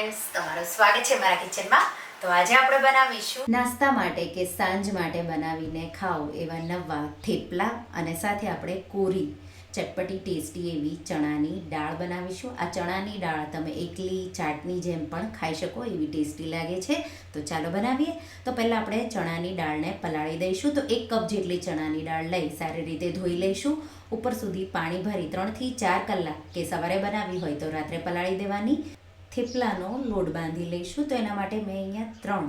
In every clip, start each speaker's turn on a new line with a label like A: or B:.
A: Friends, તમારું સ્વાગત છે મારા કિચનમાં. તો આજે આપણે બનાવીશું નાસ્તા માટે કે સાંજ માટે બનાવીને ખાઓ એવા નવા થેપલા અને સાથે આપણે કોરી ચટપટી ટેસ્ટી એવી ચણાની દાળ બનાવીશું. આ ચણાની દાળ તમે એકલી ચાટની જેમ પણ ખાઈ શકો એવી ટેસ્ટી લાગે છે. તો ચાલો બનાવીએ. તો પહેલાં આપણે ચણાની દાળને પલાળી દઈશું. તો 1 કપ જેટલી ચણાની દાળ લઈ સારી રીતે ધોઈ લઈશું. ઉપર સુધી પાણી ભરી 3 થી 4 કલાક કે સવારે બનાવી હોય તો રાત્રે પલાળી દેવાની. થેપલાનો લોટ બાંધી લઈશું. તો એના માટે મેં અહીંયા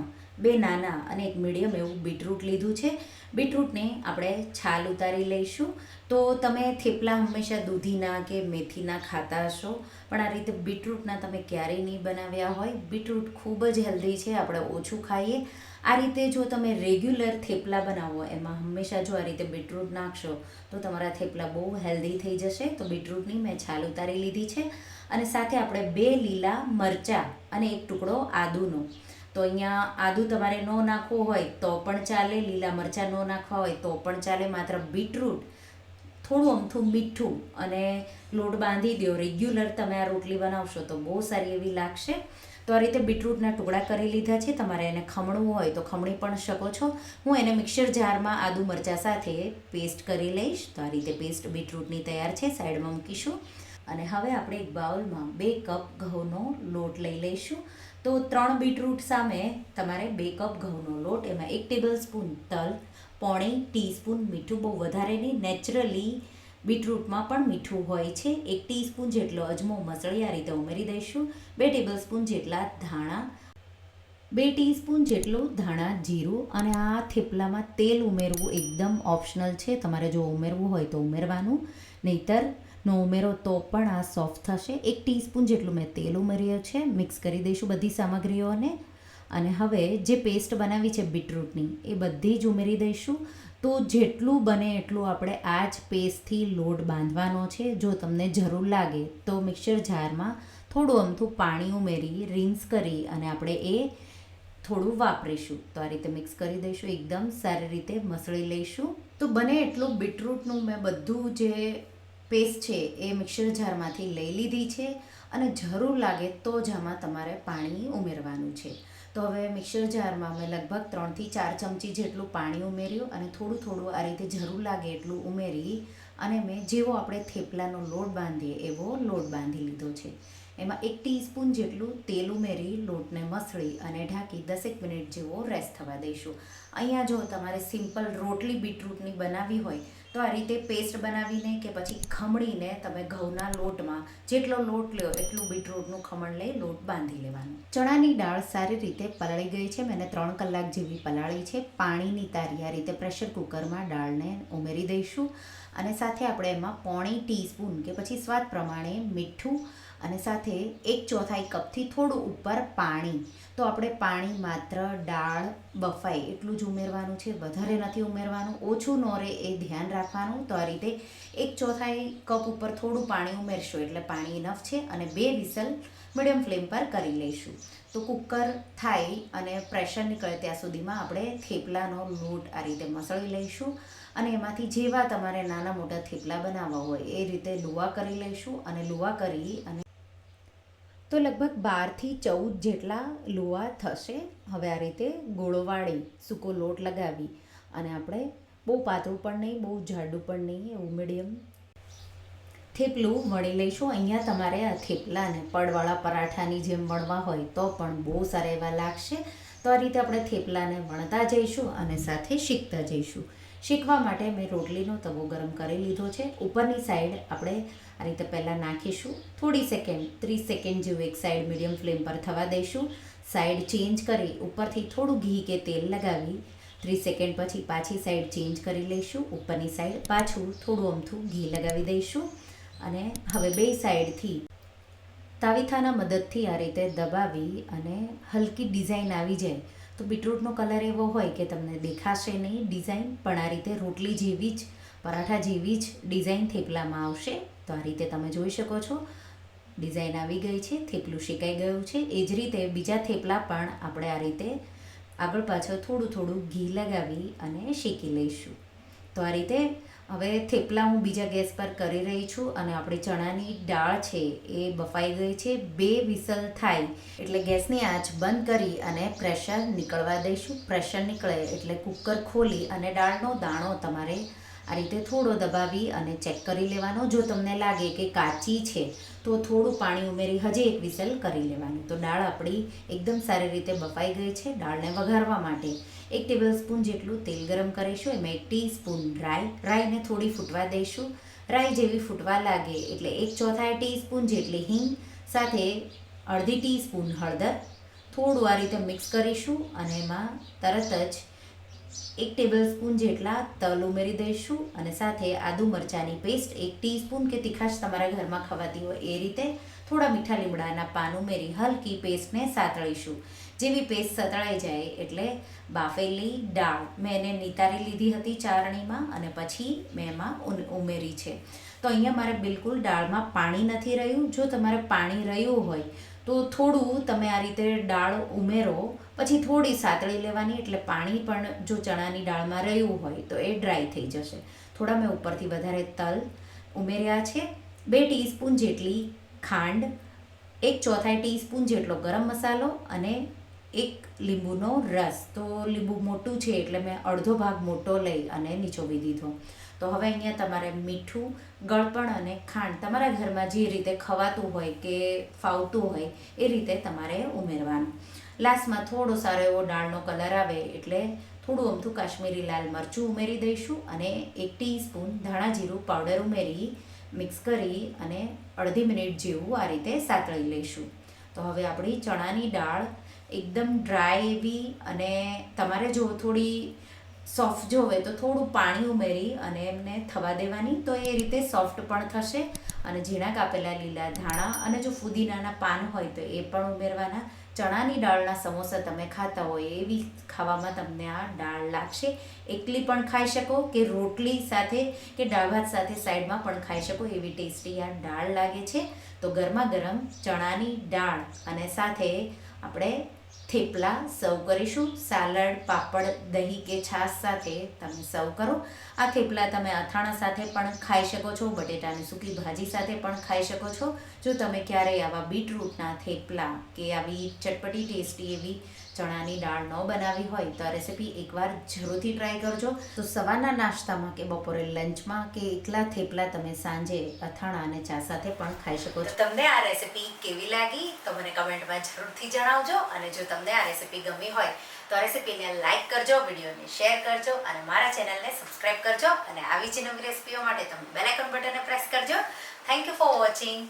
A: 2 નાના અને 1 મીડિયમ એવું બીટરૂટ લીધું છે. બીટરૂટને આપણે છાલ ઉતારી લઈશું. તો તમે થેપલા હંમેશા દૂધીના કે મેથીના ખાતા હશો, પણ આ રીતે બીટરૂટના તમે ક્યારેય નહીં બનાવ્યા હોય. બીટરૂટ ખૂબ જ હેલ્ધી છે, આપણે ઓછું ખાઈએ. આ રીતે જો તમે રેગ્યુલર થેપલા બનાવો એમાં હંમેશા જો આ રીતે બીટરૂટ નાખશો તો તમારા થેપલા બહુ હેલ્ધી થઈ જશે. તો બીટરૂટની મેં છાલ ઉતારી લીધી છે. અને સાથે આપણે 2 લીલા મરચાં અને 1 ટુકડો આદુનો. તો અહીંયા આદું તમારે ન નાખવું હોય તો પણ ચાલે, લીલા મરચાં ન નાખવા હોય તો પણ ચાલે. માત્ર બીટરૂટ, થોડું અમથું મીઠું અને લોટ બાંધી દો. રેગ્યુલર તમે આ રોટલી બનાવશો તો બહુ સારી એવી લાગશે. તો આ રીતે બીટરૂટના ટુકડા કરી લીધા છે. તમારે એને ખમણવું હોય તો ખમણી પણ શકો છો. હું એને મિક્સર જારમાં આદુ મરચાં સાથે પેસ્ટ કરી લઈશ. તો આ રીતે પેસ્ટ બીટરૂટની તૈયાર છે, સાઈડમાં મૂકીશું. અને હવે આપણે એક બાઉલમાં 2 કપ ઘઉંનો લોટ લઈ લઈશું. તો 3 બીટરૂટ સામે તમારે 2 કપ ઘઉંનો લોટ, એમાં 1 ટેબલ સ્પૂન તલ, 1/4 ટીસ્પૂન મીઠું, બહુ વધારે નહીં, નેચરલી બીટરૂટમાં પણ મીઠું હોય છે. 1 ટીસ્પૂન જેટલો અજમો મસળી આ રીતે ઉમેરી દઈશું. 2 ટેબલ સ્પૂન જેટલા ધાણા, 2 ટીસ્પૂન જેટલું ધાણા જીરું. અને આ થેપલામાં તેલ ઉમેરવું એકદમ ઓપ્શનલ છે. તમારે જો ઉમેરવું હોય તો ઉમેરવાનું, નહીંતર નો ઉમેરો તો પણ આ સોફ્ટ થશે. 1 ટીસ્પૂન જેટલું મેં તેલ ઉમેર્યું છે. મિક્સ કરી દઈશું બધી સામગ્રીઓને. અને હવે જે પેસ્ટ બનાવી છે બીટરૂટની એ બધી જ ઉમેરી દઈશું. તો જેટલું બને એટલું આપણે આ જ પેસ્ટથી લોટ બાંધવાનો છે. જો તમને જરૂર લાગે તો મિક્સર જારમાં થોડું અમથું પાણી ઉમેરી રિન્સ કરી અને આપણે એ થોડું વાપરીશું. તો આ રીતે મિક્સ કરી દઈશું, એકદમ સારી રીતે મસળી લઈશું. તો બને એટલું બીટરૂટનું મેં બધું જે પેસ્ટ છે એ મિક્સર જારમાંથી લઈ લીધી છે. અને જરૂર લાગે તો જ આમાં તમારે પાણી ઉમેરવાનું છે. તો હવે મિક્સર જારમાં મેં લગભગ 3 થી 4 ચમચી જેટલું પાણી ઉમેર્યું અને થોડું થોડું આ રીતે જરૂર લાગે એટલું ઉમેરી અને મેં જેવો આપણે થેપલાનો લોટ બાંધીએ એવો લોટ બાંધી લીધો છે. એમાં 1 ટીસ્પૂન જેટલું તેલ ઉમેરી લોટને મસળી અને ઢાંકી 10 મિનિટ જેવો રેસ્ટ થવા દઈશું. અહીંયા જો તમારે સિમ્પલ રોટલી બીટરૂટની બનાવવી હોય તો આ રીતે પેસ્ટ બનાવીને કે પછી ખમણીને તમે ઘઉંના લોટમાં જેટલો લોટ લ્યો એટલું બીટરૂટનું ખમણ લઈ લોટ બાંધી લેવાનું. ચણાની દાળ સારી રીતે પલાળી ગઈ છે. મેં 3 કલાક જેવી પલાળી છે. પાણીની તારી આ રીતે પ્રેશર કુકરમાં દાળને ઉમેરી દઈશું. અને સાથે આપણે એમાં 1/4 ટીસ્પૂન કે પછી સ્વાદ પ્રમાણે મીઠું અને સાથે 1/4 કપથી થોડું ઉપર પાણી. તો આપણે પાણી માત્ર દાળ બફાય એટલું જ ઉમેરવાનું છે, વધારે નથી ઉમેરવાનું. ઓછું ન રહે એ ધ્યાન રાખવાનું. તો આ રીતે 1/4 કપ ઉપર થોડું પાણી ઉમેરશું એટલે પાણી ઇનફ છે. અને 2 વિસલ મીડિયમ ફ્લેમ પર કરી લઈશું. તો કુકર થાય અને પ્રેશર નીકળે ત્યાં સુધીમાં આપણે થેપલાનો લોટ આ રીતે મસળી લઈશું. અને એમાંથી જેવા તમારે નાના મોટા થેપલા બનાવવા હોય એ રીતે લુવા કરી લઈશું. અને લુવા કરી અને તો લગભગ 12 થી 14 જેટલા લુવા થશે. હવે આ રીતે ગોળો વાળી સૂકો લોટ લગાવી અને આપણે બહુ પાતળું પણ નહીં, બહુ જાડું પણ નહીં, એવું મીડિયમ થેપલું વણી લઈશું. અહીંયા તમારે આ થેપલાને પડવાળા પરાઠાની જેમ વણવા હોય તો પણ બહુ સારા એવા લાગશે. તો આ રીતે આપણે થેપલાને વણતા જઈશું અને સાથે શીખતા જઈશું. શીખવા માટે મેં રોટલીનો તવો ગરમ કરી લીધો છે. ઉપરની સાઈડ આપણે આ રીતે પહેલાં નાખીશું. થોડી સેકન્ડ, 30 સેકન્ડ જેવું એક સાઈડ મીડિયમ ફ્લેમ પર થવા દઈશું. સાઈડ ચેન્જ કરી ઉપરથી થોડું ઘી કે તેલ લગાવી 30 સેકન્ડ પછી પાછી સાઈડ ચેન્જ કરી લઈશું. ઉપરની સાઈડ પાછું થોડું અમથું ઘી લગાવી દઈશું. અને હવે 2 સાઈડથી તાવીથાના મદદથી આ રીતે દબાવી અને હલકી ડિઝાઇન આવી જાય. તો બીટરૂટનો કલર એવો હોય કે તમને દેખાશે નહીં ડિઝાઇન, પણ આ રીતે રોટલી જેવી જ, પરાઠા જેવી જ ડિઝાઇન થેપલામાં આવશે. તો આ રીતે તમે જોઈ શકો છો ડિઝાઇન આવી ગઈ છે, થેપલું શેકાઈ ગયું છે. એ જ રીતે બીજા થેપલા પણ આપણે આ રીતે આગળ પાછળ થોડું થોડું ઘી લગાવી અને શેકી લઈશું. તો આ રીતે હવે થેપલા હું બીજા ગેસ પર કરી રહી છું અને આપણી ચણાની દાળ છે એ બફાઈ ગઈ છે. 2 વિસલ થાય એટલે ગેસની આંચ બંધ કરી અને પ્રેશર નીકળવા દઈશું. પ્રેશર નીકળે એટલે કુકર ખોલી અને દાળનો દાણો તમારે આ રીતે થોડો દબાવી અને ચેક કરી લેવાનો. જો તમને લાગે કે કાચી છે તો થોડું પાણી ઉમેરી હજી 1 વિસલ કરી લેવાની. તો દાળ આપણી એકદમ સારી રીતે બફાઈ ગઈ છે. દાળને વઘારવા માટે 1 ટેબલસ્પૂન જેટલું તેલ ગરમ કરીશું. એમાં 1 ટીસ્પૂન રાઈને થોડી ફૂટવા દઈશું. રાઈ જેવી ફૂટવા લાગે એટલે 1/4 ટીસ્પૂન જેટલી હિંગ સાથે અડધી ટીસ્પૂન હળદર થોડું આ રીતે મિક્સ કરીશું અને એમાં તરત જ 1 ટેબલસ્પૂન જેટલા તલ ઉમેરી દઈશું અને સાથે આદુ મરચાંની પેસ્ટ 1 ટીસ્પૂન કે તીખાશ તમારા ઘરમાં ખવાતી હોય એ રીતે થોડા મીઠા લીમડાના પાન ઉમેરી હલકી પેસ્ટને સાતળીશું. જેવી પેસ્ટ સતળાઈ જાય એટલે બાફેલી દાળ મેં એને નિતારી લીધી હતી ચારણીમાં અને પછી મેં એમાં ઉમેરી છે. તો અહીંયા મારે બિલકુલ દાળમાં પાણી નથી રહ્યું. જો તમારે પાણી રહ્યું હોય તો થોડું તમે આ રીતે દાળ ઉમેરો, પછી થોડી સાતળી લેવાની એટલે પાણી પણ જો ચણાની દાળમાં રહ્યું હોય તો એ ડ્રાય થઈ જશે. થોડા મેં ઉપરથી વધારે તલ ઉમેર્યા છે. 2 ટીસ્પૂન જેટલી ખાંડ, 1/4 ટીસ્પૂન જેટલો ગરમ મસાલો અને 1 લીંબુનો રસ. તો લીંબુ મોટું છે એટલે મેં અડધો ભાગ મોટો લઈ અને નીચોવી દીધો. તો હવે અહીંયા તમારે મીઠું, ગળપણ અને ખાંડ તમારા ઘરમાં જે રીતે ખવાતું હોય કે ફાવતું હોય એ રીતે તમારે ઉમેરવાનું. લાસ્ટમાં થોડો સારો એવો દાળનો કલર આવે એટલે થોડું અમથું કાશ્મીરી લાલ મરચું ઉમેરી દઈશું અને 1 ટીસ્પૂન ધાણા જીરું પાવડર ઉમેરી મિક્સ કરી અને અડધી મિનિટ જેવું આ રીતે સાતળી લઈશું. તો હવે આપણી ચણાની દાળ એકદમ ડ્રાય એવી અને તમારે જો થોડી સોફ્ટ જોવે તો થોડું પાણી ઉમેરી અને એમને થવા દેવાની. તો એ રીતે સોફ્ટ પણ થશે. અને ઝીણા કાપેલા લીલા ધાણા અને જો ફુદીનાના પાન હોય તો એ પણ ઉમેરવાના. ચણાની દાળના સમોસા તમે ખાતા હોય એવી ખાવામાં તમને આ દાળ લાગશે. એકલી પણ ખાઈ શકો કે રોટલી સાથે કે દાળ ભાત સાથે સાઈડમાં પણ ખાઈ શકો એવી ટેસ્ટી આ દાળ લાગે છે. તો ગરમા ગરમ ચણાની દાળ અને સાથે આપણે થેપલા સર્વ કરીશું. સાલડ, પાપડ, દહીં કે છાશ સાથે તમે સર્વ કરો. આ થેપલા તમે અથાણા સાથે પણ ખાઈ શકો છો, બટેટાની સૂકી ભાજી સાથે પણ ખાઈ શકો છો. જો તમે ક્યારેય આવા બીટરૂટના થેપલા કે આવી ચટપટી ટેસ્ટી એવી ચણાની દાળ ન બનાવી હોય તો આ રેસીપી એકવાર જરૂરથી ટ્રાય કરજો. તો સવારના નાસ્તામાં કે બપોરે લંચમાં કે એકલા થેપલા તમે સાંજે અથાણા અને ચા સાથે પણ ખાઈ શકો છો. તમને આ રેસીપી કેવી લાગી તો મને કમેન્ટમાં જરૂરથી જણાવજો. અને જો તમને આ રેસીપી ગમી હોય તો આ રેસીપીને લાઇક કરજો, વિડીયોને શેર કરજો અને મારા ચેનલને સબસ્ક્રાઈબ કરજો. અને આવી જ નવી રેસીપીઓ માટે તમે બેલ આઇકન બટનને પ્રેસ કરજો. Thank you for watching.